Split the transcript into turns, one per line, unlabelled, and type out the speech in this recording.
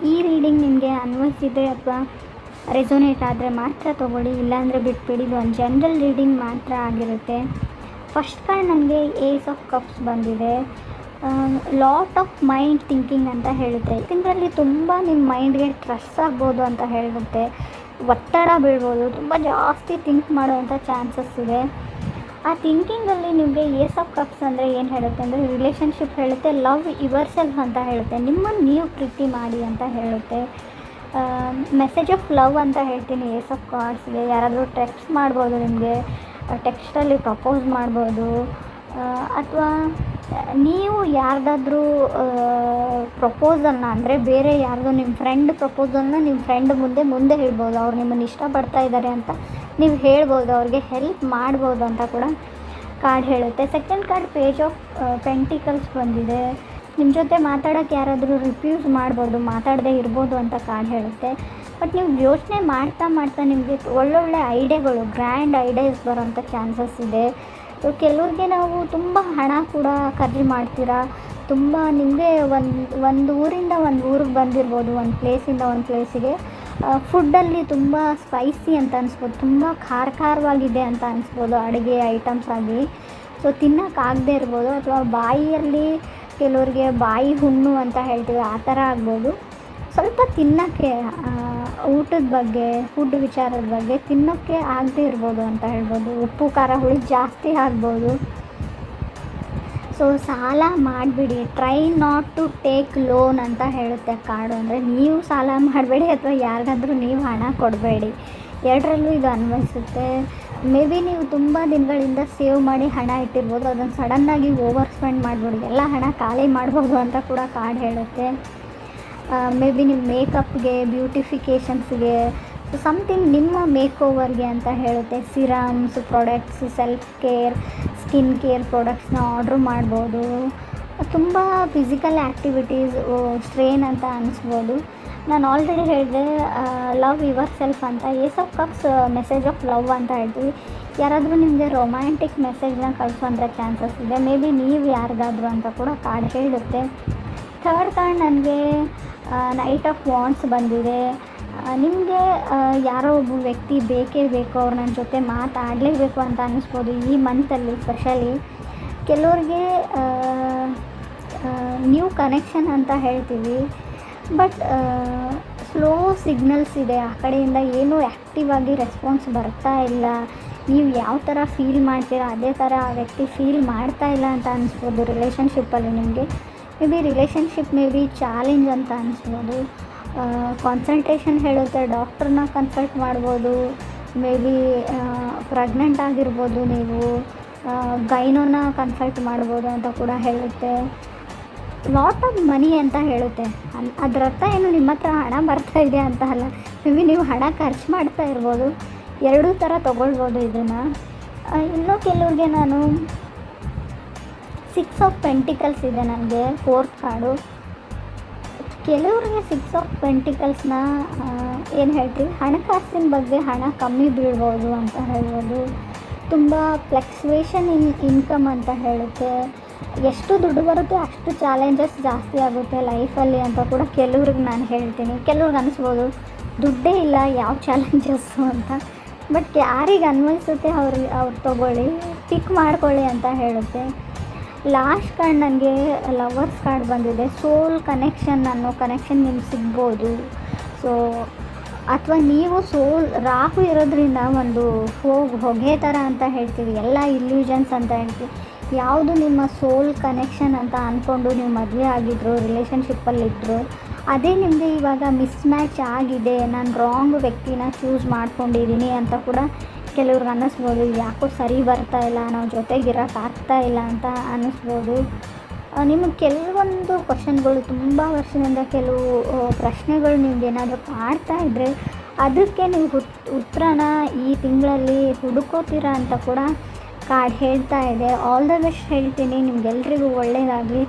ಈ ರೀಡಿಂಗ್ ನಿಮಗೆ ಅನ್ವಯಿಸಿದರೆ ಅಥವಾ ರೆಸೊನೇಟ್ ಆದರೆ ಮಾತ್ರ ತೊಗೊಳ್ಳಿ, ಇಲ್ಲಾಂದರೆ ಬಿಟ್ಬಿಡಿ. ಇದು ಒಂದು ಜನರಲ್ ರೀಡಿಂಗ್ ಮಾತ್ರ ಆಗಿರುತ್ತೆ. ಫಸ್ಟ್ ಕಾರ್ಡ್ ನನಗೆ ಏಸ್ ಆಫ್ ಕಪ್ಸ್ ಬಂದಿದೆ. ಲಾಟ್ ಆಫ್ ಮೈಂಡ್ ಥಿಂಕಿಂಗ್ ಅಂತ ಹೇಳುತ್ತೆ. ಇದರಲ್ಲಿ ತುಂಬ ನಿಮ್ಮ ಮೈಂಡ್ಗೆ ಸ್ಟ್ರೆಸ್ ಆಗ್ಬೋದು ಅಂತ ಹೇಳುತ್ತೆ, ಒತ್ತಡ ಬೀಳ್ಬೋದು, ತುಂಬ ಜಾಸ್ತಿ ಥಿಂಕ್ ಮಾಡುವಂಥ ಚಾನ್ಸಸ್ ಇದೆ. ಆ ಥಿಂಕಿಂಗಲ್ಲಿ ನಿಮಗೆ ಏಸ್ ಆಫ್ ಕಪ್ಸ್ ಅಂದರೆ ಏನು ಹೇಳುತ್ತೆ ಅಂದರೆ ರಿಲೇಷನ್ಶಿಪ್ ಹೇಳುತ್ತೆ, ಲವ್ ಯುವರ್ ಸೆಲ್ಫ್ ಅಂತ ಹೇಳುತ್ತೆ, ನಿಮ್ಮನ್ನು ನೀವು ಪ್ರೀತಿ ಮಾಡಿ ಅಂತ ಹೇಳುತ್ತೆ. ಮೆಸೇಜ್ ಆಫ್ ಲವ್ ಅಂತ ಹೇಳ್ತೀನಿ ಏಸ್ ಆಫ್ ಕಾರ್ಡ್ಸ್ಗೆ. ಯಾರಾದರೂ ಟೆಕ್ಸ್ಟ್ ಮಾಡ್ಬೋದು, ನಿಮಗೆ ಟೆಕ್ಸ್ಟಲ್ಲಿ ಪ್ರಪೋಸ್ ಮಾಡ್ಬೋದು, ಅಥವಾ ನೀವು ಯಾರ್ದಾದ್ರೂ ಪ್ರಪೋಸಲ್ನ ಅಂದರೆ ಬೇರೆ ಯಾರ್ದೋ ನಿಮ್ಮ ಫ್ರೆಂಡ್ ಪ್ರಪೋಸಲ್ನ ನಿಮ್ಮ ಫ್ರೆಂಡ್ ಮುಂದೆ ಹೇಳ್ಬೋದು. ಅವ್ರು ನಿಮ್ಮನ್ನು ಇಷ್ಟಪಡ್ತಾ ಇದ್ದಾರೆ ಅಂತ ನೀವು ಹೇಳ್ಬೋದು, ಅವ್ರಿಗೆ ಹೆಲ್ಪ್ ಮಾಡ್ಬೋದು ಅಂತ ಕೂಡ ಕಾರ್ಡ್ ಹೇಳುತ್ತೆ. Second card page of pentacles ಬಂದಿದೆ. ನಿಮ್ಮ ಜೊತೆ ಮಾತಾಡೋಕ್ಕೆ ಯಾರಾದರೂ ರಿಫ್ಯೂಸ್ ಮಾಡ್ಬೋದು, ಮಾತಾಡದೇ ಇರ್ಬೋದು ಅಂತ ಕಾರ್ಡ್ ಹೇಳುತ್ತೆ. ಬಟ್ ನೀವು ಯೋಚನೆ ಮಾಡ್ತಾ ನಿಮಗೆ ಒಳ್ಳೊಳ್ಳೆ ಐಡಿಯಾಗಳು, ಗ್ರ್ಯಾಂಡ್ ಐಡಿಯಾಸ್ ಬರೋಂಥ ಚಾನ್ಸಸ್ ಇದೆ. ಕೆಲವ್ರಿಗೆ ನಾವು ತುಂಬ ಹಣ ಕೂಡ ಖರ್ಚು ಮಾಡ್ತೀರಾ, ತುಂಬ ನಿಮಗೆ ಒಂದು ಊರಿಂದ ಒಂದು ಊರಿಗೆ ಬಂದಿರ್ಬೋದು, ಒಂದು ಪ್ಲೇಸಿಂದ ಒಂದು ಪ್ಲೇಸಿಗೆ. ಫುಡ್ಡಲ್ಲಿ ತುಂಬ ಸ್ಪೈಸಿ ಅಂತ ಅನಿಸ್ಬೋದು, ತುಂಬ ಖಾರವಾಗಿದೆ ಅಂತ ಅನಿಸ್ಬೋದು ಅಡುಗೆ ಐಟಮ್ಸ್ ಆಗಿ. ಸೊ ತಿನ್ನೋಕ್ಕಾಗದೇ ಇರ್ಬೋದು, ಅಥವಾ ಬಾಯಿಯಲ್ಲಿ ಕೆಲವ್ರಿಗೆ ಬಾಯಿ ಹುಣ್ಣು ಅಂತ ಹೇಳ್ತೀವಿ, ಆ ಥರ ಆಗ್ಬೋದು. ಸ್ವಲ್ಪ ತಿನ್ನೋಕ್ಕೆ ಊಟದ ಬಗ್ಗೆ, ಫುಡ್ ವಿಚಾರದ ಬಗ್ಗೆ ತಿನ್ನೋಕ್ಕೆ ಆಗದೇ ಇರ್ಬೋದು ಅಂತ ಹೇಳ್ಬೋದು. ಉಪ್ಪು ಖಾರ ಹುಳಿ ಜಾಸ್ತಿ ಆಗ್ಬೋದು. ಸೊ ಸಾಲ ಮಾಡಿಬಿಡಿ, try not to take loan ಅಂತ ಹೇಳುತ್ತೆ ಕಾರ್ಡು. ಅಂದರೆ ನೀವು ಸಾಲ ಮಾಡಬೇಡಿ ಅಥವಾ ಯಾರಿಗಾದ್ರೂ ನೀವು ಹಣ ಕೊಡಬೇಡಿ, ಎರಡರಲ್ಲೂ ಇದು ಅನ್ವಯಿಸುತ್ತೆ. ಮೇ ಬಿ ನೀವು ತುಂಬ ದಿನಗಳಿಂದ ಸೇವ್ ಮಾಡಿ ಹಣ ಇಟ್ಟಿರ್ಬೋದು, ಅದನ್ನು ಸಡನ್ನಾಗಿ ಓವರ್ ಸ್ಪೆಂಡ್ ಮಾಡಿಬಿಡಿ, ಎಲ್ಲ ಹಣ ಖಾಲಿ ಮಾಡ್ಬೋದು ಅಂತ ಕೂಡ ಕಾರ್ಡ್ ಹೇಳುತ್ತೆ. ಮೇ ಬಿ ನಿಮ್ಮ ಮೇಕಪ್ಗೆ, ಬ್ಯೂಟಿಫಿಕೇಷನ್ಸ್ಗೆ, ಸೊ ಸಮಥಿಂಗ್ ನಿಮ್ಮ ಮೇಕ್ ಓವರ್ಗೆ ಅಂತ ಹೇಳುತ್ತೆ. Serums, products, self care, skin care ಪ್ರಾಡಕ್ಟ್ಸ್ನ ಆರ್ಡ್ರ್ ಮಾಡ್ಬೋದು. ತುಂಬ ಫಿಸಿಕಲ್ ಆ್ಯಕ್ಟಿವಿಟೀಸ್ ಸ್ಟ್ರೇನ್ ಅಂತ ಅನಿಸ್ಬೋದು. ನಾನು ಆಲ್ರೆಡಿ ಹೇಳಿದೆ ಲವ್ ಯುವರ್ ಸೆಲ್ಫ್ ಅಂತ. Ace of cups message of love ಅಂತ ಹೇಳ್ತೀವಿ. ಯಾರಾದರೂ ನಿಮಗೆ ರೊಮ್ಯಾಂಟಿಕ್ ಮೆಸೇಜ್ನ ಕಳಿಸುವಂಥ ಚಾನ್ಸಸ್ ಇದೆ, ಮೇ ಬಿ ನೀವು ಯಾರಿಗಾದ್ರು ಅಂತ ಕೂಡ ಕಾರ್ಡ್ ಹೇಳುತ್ತೆ. ಥರ್ಡ್ ಕಾರ್ಡ್ ನನಗೆ ನೈಟ್ ಆಫ್ ವಾಂಡ್ಸ್ ಬಂದಿದೆ. ನಿಮಗೆ ಯಾರೋ ಒಬ್ಬ ವ್ಯಕ್ತಿ ಬೇಕೇ ಬೇಕು, ಅವ್ರು ನನ್ನ ಜೊತೆ ಮಾತಾಡಲೇಬೇಕು ಅಂತ ಅನ್ನಿಸ್ಬೋದು ಈ ಮಂತಲ್ಲಿ. ಸ್ಪೆಷಲಿ ಕೆಲವ್ರಿಗೆ ನ್ಯೂ ಕನೆಕ್ಷನ್ ಅಂತ ಹೇಳ್ತೀವಿ, ಬಟ್ ಸ್ಲೋ ಸಿಗ್ನಲ್ಸ್ ಇದೆ, ಆ ಕಡೆಯಿಂದ ಏನೂ ಆ್ಯಕ್ಟಿವ್ ಆಗಿ ರೆಸ್ಪಾನ್ಸ್ ಬರ್ತಾ ಇಲ್ಲ. ನೀವು ಯಾವ ಥರ ಫೀಲ್ ಮಾಡ್ತೀರಾ ಅದೇ ಥರ ಆ ವ್ಯಕ್ತಿ ಫೀಲ್ ಮಾಡ್ತಾ ಇಲ್ಲ ಅಂತ ಅನಿಸ್ಬೋದು ರಿಲೇಷನ್ಶಿಪ್ಪಲ್ಲಿ ನಿಮಗೆ. May be relationship may be challenge ಅಂತ ಅನಿಸ್ಬೋದು. ಕಾನ್ಸಲ್ಟೇಷನ್ ಹೇಳುತ್ತೆ, ಡಾಕ್ಟ್ರನ್ನ ಕನ್ಸಲ್ಟ್ ಮಾಡ್ಬೋದು. ಮೇ ಬಿ ಪ್ರೆಗ್ನೆಂಟ್ ಆಗಿರ್ಬೋದು, ನೀವು ಗೈನೋನ ಕನ್ಸಲ್ಟ್ ಮಾಡ್ಬೋದು ಅಂತ ಕೂಡ ಹೇಳುತ್ತೆ. ಲಾಟ್ ಆಫ್ ಮನಿ ಅಂತ ಹೇಳುತ್ತೆ. ಅದರ ಅರ್ಥ ಏನು ನಿಮ್ಮ ಹತ್ರ ಹಣ ಬರ್ತಾ ಇದೆ ಅಂತ ಅಲ್ಲ, ಮೇ ಬಿ ನೀವು ಹಣ ಖರ್ಚು ಮಾಡ್ತಾ ಇರ್ಬೋದು. ಎರಡೂ ಥರ ತೊಗೊಳ್ಬೋದು ಇದನ್ನು. ಇನ್ನೂ ಕೆಲವ್ರಿಗೆ ನಾನು ಸಿಕ್ಸ್ ಆಫ್ ಪೆಂಟಿಕಲ್ಸ್ ಇದೆ ನನಗೆ ಫೋರ್ತ್ ಕಾರ್ಡು. ಕೆಲವ್ರಿಗೆ ಸಿಕ್ಸ್ ಆಫ್ ಪೆಂಟಿಕಲ್ಸ್ನ ಏನು ಹೇಳ್ತೀವಿ, ಹಣಕಾಸಿನ ಬಗ್ಗೆ ಹಣ ಕಮ್ಮಿ ಬೀಳ್ಬೋದು ಅಂತ ಹೇಳ್ಬೋದು. ತುಂಬ ಫ್ಲಕ್ಚುವೇಷನ್ ಇನ್ಕಮ್ ಅಂತ ಹೇಳುತ್ತೆ. ಎಷ್ಟು ದುಡ್ಡು ಬರುತ್ತೆ ಅಷ್ಟು ಚಾಲೆಂಜಸ್ ಜಾಸ್ತಿ ಆಗುತ್ತೆ ಲೈಫಲ್ಲಿ ಅಂತ ಕೂಡ ಕೆಲವ್ರಿಗೆ ನಾನು ಹೇಳ್ತೀನಿ. ಕೆಲವ್ರಿಗೆ ಅನಿಸ್ಬೋದು ದುಡ್ಡೇ ಇಲ್ಲ ಯಾವ ಚಾಲೆಂಜಸ್ಸು ಅಂತ, ಬಟ್ ಯಾರಿಗೆ ಅನ್ವಯಿಸುತ್ತೆ ಅವ್ರು ತೊಗೊಳ್ಳಿ, ಪಿಕ್ ಮಾಡ್ಕೊಳ್ಳಿ ಅಂತ ಹೇಳುತ್ತೆ. ಲಾಸ್ಟ್ ಕಾರ್ಡ್ ನನಗೆ ಲವರ್ಸ್ ಕಾರ್ಡ್ ಬಂದಿದೆ. ಸೋಲ್ ಕನೆಕ್ಷನ್ ಅನ್ನೋ ಕನೆಕ್ಷನ್ ನಿಮ್ಗೆ ಸಿಗ್ಬೋದು. ಸೊ ಅಥವಾ ನೀವು ರಾಹು ಇರೋದ್ರಿಂದ ಒಂದು ಹೊಗೆ ಥರ ಅಂತ ಹೇಳ್ತೀವಿ, ಎಲ್ಲ ಇಲ್ಯೂಷನ್ಸ್ ಅಂತ ಹೇಳ್ತೀವಿ. ಯಾವುದು ನಿಮ್ಮ ಸೋಲ್ ಕನೆಕ್ಷನ್ ಅಂತ ಅಂದ್ಕೊಂಡು ನೀವು ಮದುವೆ ಆಗಿದ್ರು, ರಿಲೇಷನ್ಶಿಪ್ಪಲ್ಲಿದ್ದರು, ಅದೇ ನಿಮಗೆ ಇವಾಗ ಮಿಸ್ ಮ್ಯಾಚ್ ಆಗಿದೆ, ನಾನು ರಾಂಗ್ ವ್ಯಕ್ತಿನ ಚೂಸ್ ಮಾಡ್ಕೊಂಡಿದ್ದೀನಿ ಅಂತ ಕೂಡ ಕೆಲವ್ರಿಗೆ ಅನ್ನಿಸ್ಬೋದು. ಯಾಕೋ ಸರಿ ಬರ್ತಾ ಇಲ್ಲ, ನಾವು ಜೊತೆಗಿರೋಕ್ಕಾಗ್ತಾ ಇಲ್ಲ ಅಂತ ಅನ್ನಿಸ್ಬೋದು. ನಿಮಗೆ ಕೆಲವೊಂದು ಕ್ವಶನ್ಗಳು ತುಂಬ ವರ್ಷದಿಂದ ಕೆಲವು ಪ್ರಶ್ನೆಗಳು ನಿಮ್ಗೆ ಏನಾದರೂ ಕಾಡ್ತಾ ಇದ್ದರೆ ಅದಕ್ಕೆ ನೀವು ಉತ್ತರನ ಈ ತಿಂಗಳಲ್ಲಿ ಹುಡುಕೋತೀರಾ ಅಂತ ಕೂಡ ಕಾರ್ಡ್ ಹೇಳ್ತಾ ಇದೆ. ಆಲ್ ದ ಬೆಸ್ಟ್ ಹೇಳ್ತೀನಿ, ನಿಮಗೆಲ್ರಿಗೂ ಒಳ್ಳೆಯದಾಗಲಿ.